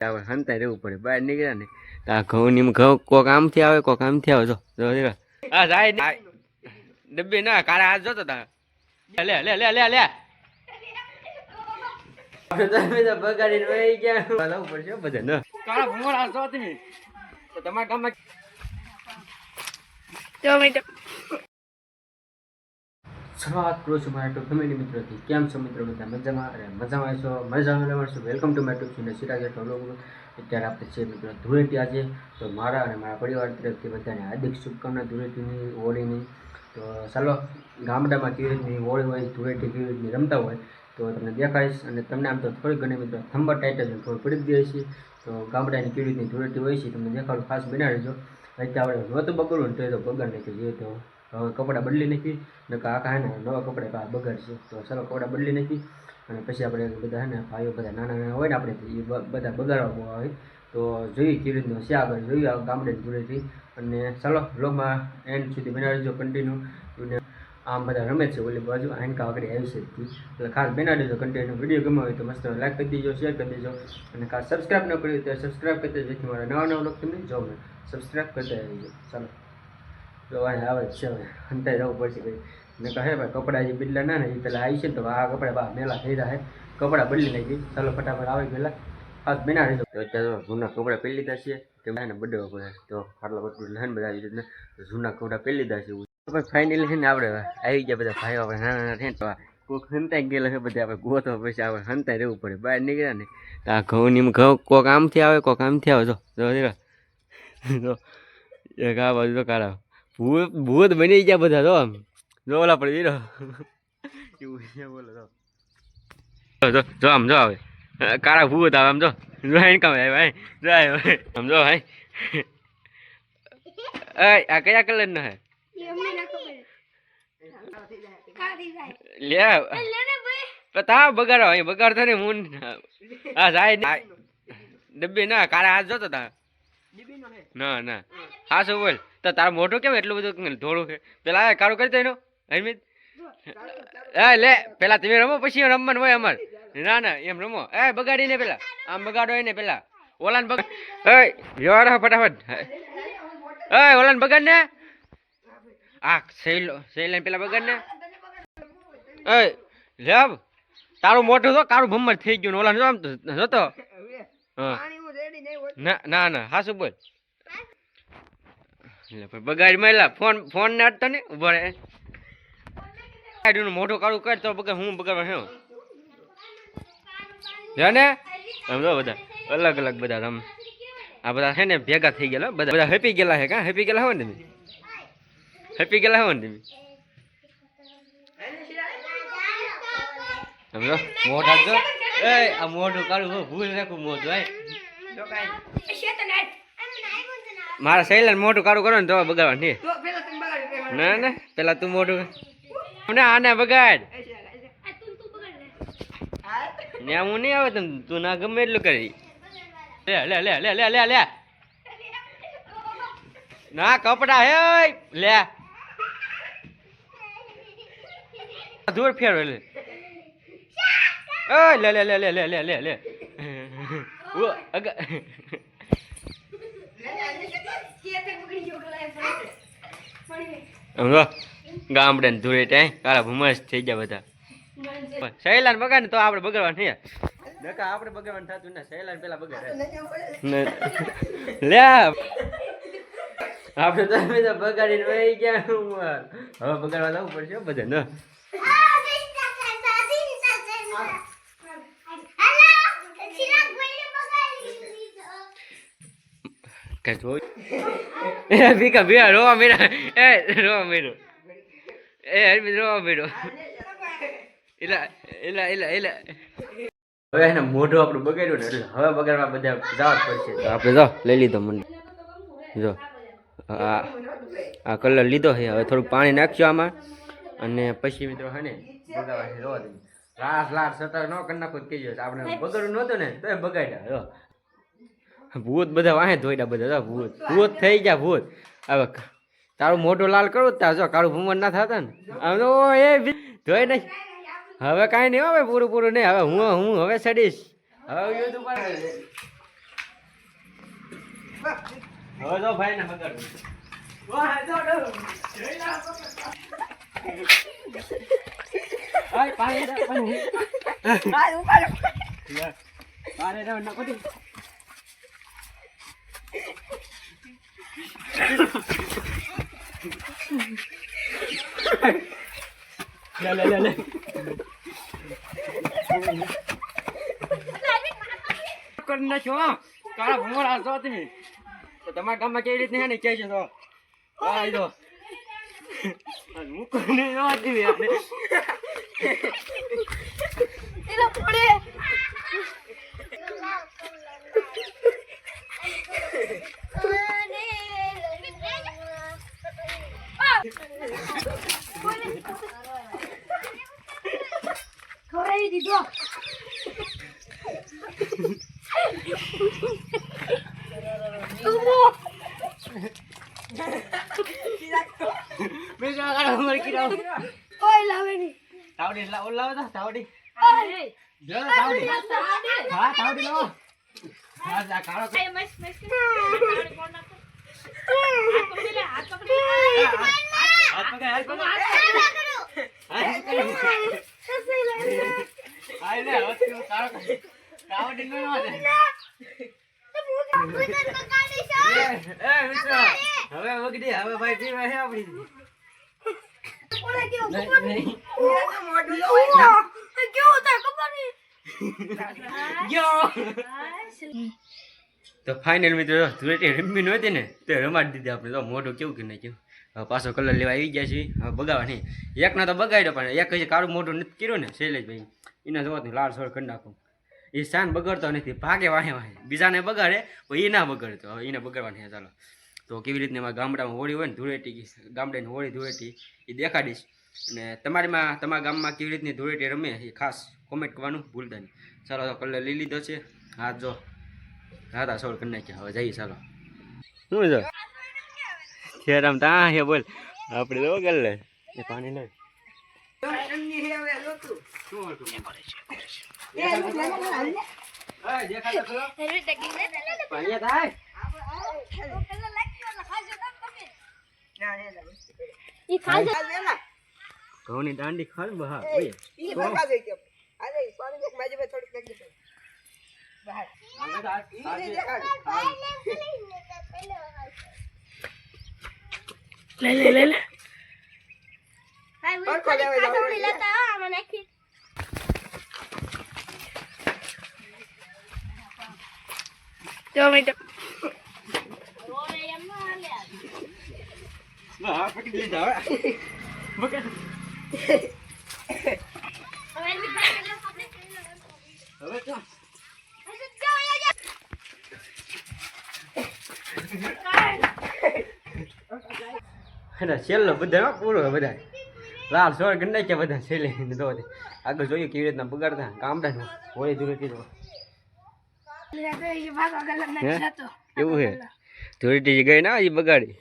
આવે હંતાઈ રહેવું પડે બહાર નીકળ્યા ને આ ઘઉં ની ઘઉં કોક આમથી આવે કોક આમથી આવે જો હા જાય ડબ્બી ના કાળા હાથ જોતો તા લે લે લે લે લે તમે તો બગાડીને વહી ગયા લાવવું પડશે બધા ને કાળા ભૂંગળા છો તમે તો તમારા ગામમાં શરૂઆત કરું છું મારા ફેમિલી મિત્રોથી કેમ છો મિત્રો બધા મજામાં અરે મજામાં છો મજામાં છો welcome to my YouTube channel Siraj vlog અત્યારે આપણે છે મિત્રો ધૂળેટી આજે તો મારા અને મારા પરિવાર તરફથી બધાને હાર્દિક શુભકામના ધૂળેટીની હોળીની તો ચાલો ગામડામાં કેવી રીતની હોળી હોય ધૂળેટી કેવી રીતની રમતા હોય તો તમને દેખાડીશ અને તમને આમ તો થોડી ઘણી મિત્રો થંબર ટાઈટલ થોડું પડી જ દઈએ છીએ તો ગામડાની કેવી રીતની ધૂળેટી હોય છે તમને દેખાડું ખાસ બનાવીજો અત્યારે આપણે નહોતું બગડવું ને તો બગાડ નાખી જોઈએ તો હવે કપડાં બદલી નાખી ને આખા હે ને નવા કપડાં બગાડશે તો ચાલો કપડાં બદલી નાખી અને પછી આપણે બધા હે ને ભાઈઓ બધા નાના નાના હોય ને આપણે એ બધા બગાડવા હોય તો જોઈએ કેવી રીતનું છે આગળ જોઈએ ગામડેની ધૂળેટી અને ચાલો બ્લોગમાં એન્ડ સુધી બનાવીજો કન્ટિન્યુ અને આમ બધા રમે છે ઓલી બાજુ આનકા આગળ આવી છે એટલે ખાસ બનાવી દેજો કન્ટિન્યુ વિડીયો ગમે હોય તો મસ્ત લાઈક કરી દેજો શેર કરી દેજો અને ખાસ સબસ્ક્રાઈબ ન કર્યું તો સબસ્ક્રાઈબ કરી દેજો જેથી મારા નવા નવા બ્લોગ તમને જોવા મળે સબસ્ક્રાઈબ કરતા રહેજો ચાલો તો આવે છે હવે અંતાઈ રહેવું પડશે ભાઈ મેં કહે ભાઈ કપડાં જે બદલા ના ને એ પેલા આવી છે ને તો આ કપડા બા મેલા થઈ જાય કપડાં બદલી નાખી ચાલો ફટાફટ આવે પેલા હાથ બેના રહેજો તો અત્યારે જૂના કપડાં પહેરી લીધા છે કે ને બડે પડે તો આટલા બધું લહેન બધા આવી રીતના જૂના કપડાં પહેરી લીધા છે પણ ફાઇનલી છે ને આપણે આવી ગયા બધા ભાઈઓ આપણે નાના નાના છે તો કોઈક હંતાઈ ગયેલા છે બધા આપણે ગોતો પછી આપણે હંતાઈ રહેવું પડે બહાર નીકળ્યા ને આ ઘઉં ઘઉં કોક આમથી આવે કોક આમથી આવે જો એક આ બાજુ તો કાઢા ભૂત બની ગયા બધા તો આમ જો ઓલા પડે વીરો એવું બોલો જો આમ જો આવે કાળા ભૂત આવે આમ જો કામ આવે ભાઈ જો આમ જો ભાઈ આ કયા કલર નો હે લે તા બગાડો અહીં બગાડતો ને હું હા જાય ડબ્બી ના કાળા હાથ જોતો તા ના ના હા શું બોલ તો તારું મોઢું કેમ એટલું બધું ધોળું છે પેલા કાળું કરી દે એનો હરમિત હા લે પેલા તમે રમો પછી રમવાનું હોય અમાર ના ના એમ રમો બગાડીને પેલા આમ બગાડો એને પેલા ઓલાન બગાડ ફટાફટ ઓલાન બગાડ ને આ સહેલ પેલા બગાડ ને લે તારું મોઢું તો કાળું ભમર થઈ ગયું ઓલાન જો આમ જોતો ના ના ના હા શું બોલ બગાડ મેલા ફોન ને અડતો ને ઉભો રહે મોટું કાળું કર તો બગાડ હું બગાડવા શું ને સમજો બધા અલગ અલગ બધા રમ આ બધા છે ને ભેગા થઈ ગયેલા બધા બધા હેપી ગયેલા હે કા હેપી ગયેલા હોય ને તમે હેપી ગયેલા હોય ને તમે સમજો મોઢા જો આ મોઢું કાળું ભૂલ રાખું મોઢું મારા સહેલા મોટું કાળું કરો ને તો બગાડવા નહીં ના ના પેલા તું મોટું આને બગાડ ને હું નહીં આવે તું ના ગમે એટલું કરી લે લે લે લે લે લે લે ના કપડા હે લે દૂર ફેરવે લે લે લે લે લે લે લે લે લે ગામડે ને ધૂળે કાળા ભૂમસ થઈ ગયા બધા સહેલા બગાડ ને તો આપડે બગાડવા નહીં આપડે બગાડવાનું થતું ને સહેલા પેલા બગાડે લે આપડે તો બગાડીને વહી ગયા હવે બગાડવા લાવવું પડશે બધા ને ભીખા ભીખા રોવા મેળા રોવા મેળો હરમિત રોવા મેળો હવે એને મોઢું આપણું બગાડ્યું ને એટલે હવે બગાડવા બધા જવા પડશે તો આપણે જો લઈ લીધો મને જો આ કલર લીધો છે હવે થોડુંક પાણી નાખજો આમાં અને પછી મિત્રો હે ને બગાડવા છે રોવા દઈએ લાસ સતર ન કરી નાખો કહેજો આપણે બગાડવું નહોતું ને તો બગાડ્યા જો ભૂત બધા વાહે ધોઈડા બધા ભૂત થઈ ગયા ભૂત હવે તારું મોઢું લાલ કરું ત્યાં જો કાળું ભૂમર ના થતા ને આમ તો એ ધોઈ નહીં હવે કાંઈ નહીં હવે પૂરું નહીં હવે હું હવે ચડીશ હવે હવે જો ભાઈ ને બગાડ વાહ જો આય પાણી દે પાણી આ ઉપર પાણી દે ન કોટી લે કરને છો કાળા ભમરા છો તમે તો તમારા ગામમાં કેવી રીતને હે ને કહે છે તો આ ઈ દો મુકો ને નો દીવે આપણે એલો પડે ખોઈ દીધો બેજા કાળા ભમર કીરાવ ઓય લાવે ની તાવડી લાવ તો તાવડી ઓય જો તાવડી હા તાવડી લાવો હા જા કાળો મસ્ત તાવડી કોણ નાખો હાથ પકડી હાથ પકડ આઈ લે હવે કાળો તાવડી નો આવે એ મિત્ર હવે વગડી હવે ભાઈ પીવા હે આપડી ઓલે કેવો નહીં કેવું તા ખબર નહીં ગયો તો ફાઇનલ મિત્રો ધૂળેટી રમી નહોતી ને તો રમાડી દીધી આપણે તો મોઢું કેવું કે નહીં કેવું હવે પાછો કલર લેવા આવી ગયા છે હવે બગાવા નહીં એકના તો બગાડ્યો પણ એક હજી કાળું મોઢું નથી કર્યું ને શૈલેષભાઈ એના જોવાથી લાલ સોળ કરી નાખું એ શાન બગડતો નથી ભાગે વાહે વાહે બીજાને બગાડે પણ એ ના બગાડતો હવે એને બગાડવાની ચાલો તો કેવી રીતને એમાં ગામડામાં હોળી હોય ને ધૂળેટી ગામડાની હોળી ધૂળેટી એ દેખાડીશ અને તમારા ગામમાં કેવી રીતની ધૂળેટી રમે એ ખાસ કોમેન્ટ કરવાનું ભૂલતા નહીં ચાલો તો કલર લઈ લીધો છે હાથ જો રાતા સોળ કરી નાખ્યા હવે જઈએ ચાલો શું જો ખેરામ તા હે બોલ આપણે તો કર લે એ પાણી લે ઘઉંની દાંડી ખાલ બહાર લે ભાઈ હું ખાલી લેતા આમાં નાખી જો મેડમ ઓરે એમ ન હાલે હા પકડી લીધા હવે બકે હવે તો છેલ્લો બધા પૂરો બધા લાલ સોળ ગંડા કે બધા છેલ્લે તો આગળ જોઈએ કેવી રીતના બગાડતા ગામડા હોળી ધૂળેટી તો એવું છે ધૂળેટી ગઈ ના એ બગાડી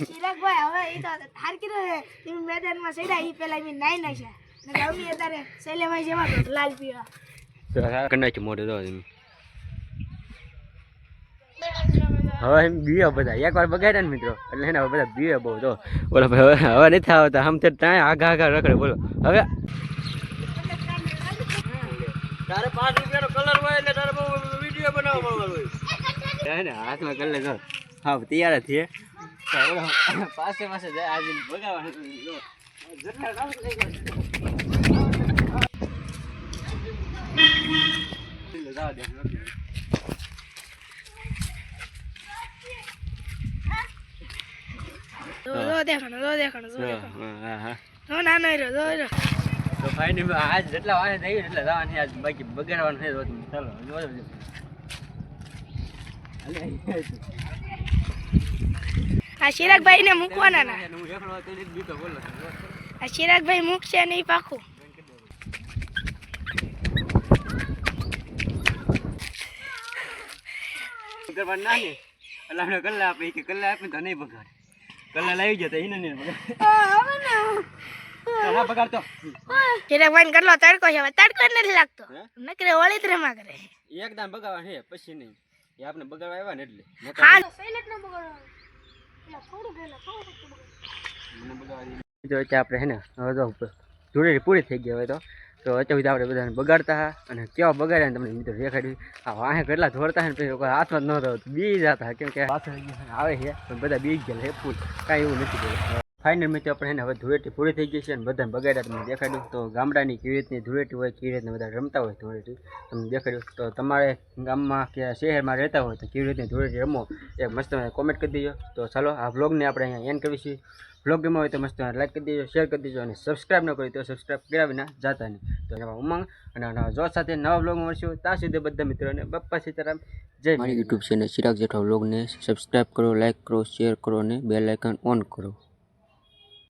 ચિરાગભાઈ હવે એ તો હારકી રહ્યો મેદાનમાં સેડા એ પેલા મી નાઈ નાખ્યા ને ગમી અત્યારે શૈલેભાઈ જેવા તો લાલ પીવા કંડાકી મોઢું તો હવે એમ બીવે બધા એકવાર બગાડ્યા ને મિત્રો એટલે એને હવે બધા બીવે બહુ તો બોલો ભાઈ હવે નથી આવતા આમ તો ત્યાં આગા રખડે બોલો હવે તારે 5 રૂપિયાનો કલર હોય એટલે તારે વિડીયો બનાવવા મળવાનો હોય ને હાથમાં કલર કર હા તૈયાર જ છે પાસે જાય આજે બગાવવાનું તો ફાઇનલ આજ જેટલા વાને થઈ ગયું એટલે જવાનું આજ બાકી બગાડવાનું છે ચાલો આ ચિરાગભાઈ ને મૂકવાના ના આ ચિરાગભાઈ મૂકશે નહીં પાકું ના ને એટલે આપણે કલ્લા આપે કે કલ્લા આપે તો નહીં બગાડે કલ્લા લાવી જતા એને નહીં બગાડતો ચિરાગભાઈ કેટલો તડકો છે તડકો નથી લાગતો નકરે હોળી જ રમા કરે એકદમ બગાડવા છે પછી નહીં એ આપણે બગાડવા આવ્યા ને એટલે હા સૈલેટ નો બગાડો એટલે થોડું ગયેલો થોડું બગાડો મિત્રો અત્યારે આપણે હે ને હવે તો ધૂળેટી પૂરી થઈ ગઈ હવે તો અત્યાર સુધી આપણે બધાને બગાડતા હા અને કેવા બગાડ્યા ને તમને મિત્રો દેખાડ્યું આ વાહે કેટલા ધોરતા હોય ને પછી કોઈ હાથમાં જ નહોતો બી જતા કેમ કે પાછળ આવે છે પણ બધા બી ગયા હે ફૂલ કાંઈ એવું નથી કર્યું ફાઇનલ મિત્રો આપણે હે ને હવે ધૂળેટી પૂરી થઈ ગઈ છે અને બધાને બગાડ્યા તમને દેખાડ્યું તો ગામડાની કેવી રીતની ધૂળેટી હોય કેવી રીતના બધા રમતા હોય ધૂળેટી તમને દેખાડ્યું તો તમારે ગામમાં કે શહેરમાં રહેતા હોય તો કેવી રીતની ધૂળેટી રમો એ મસ્ત કોમેન્ટ કરી દેજો તો ચાલો આ વ્લોગને આપણે અહીંયા એન્ડ કરીશું વ્લોગ ગમ્યો હોય તો મસ્ત લાઈક કરી દેજો શેર કરી દેજો અને સબસ્ક્રાઈબ ન કરી તો સબસ્ક્રાઈબ કર્યા વિના જાતા નહીં તો એમાં ઉમંગ અને નવા જોશ સાથે નવા વ્લોગમાં મળશું ત્યાં સુધી બધા મિત્રોને બપ્પા સીતારામ જય મારી યુટ્યુબ ચેનલ ચિરાગ જેઠવા વ્લોગને સબસ્ક્રાઈબ કરો લાઈક કરો શેર કરો અને બેલ આઇકન ઓન કરો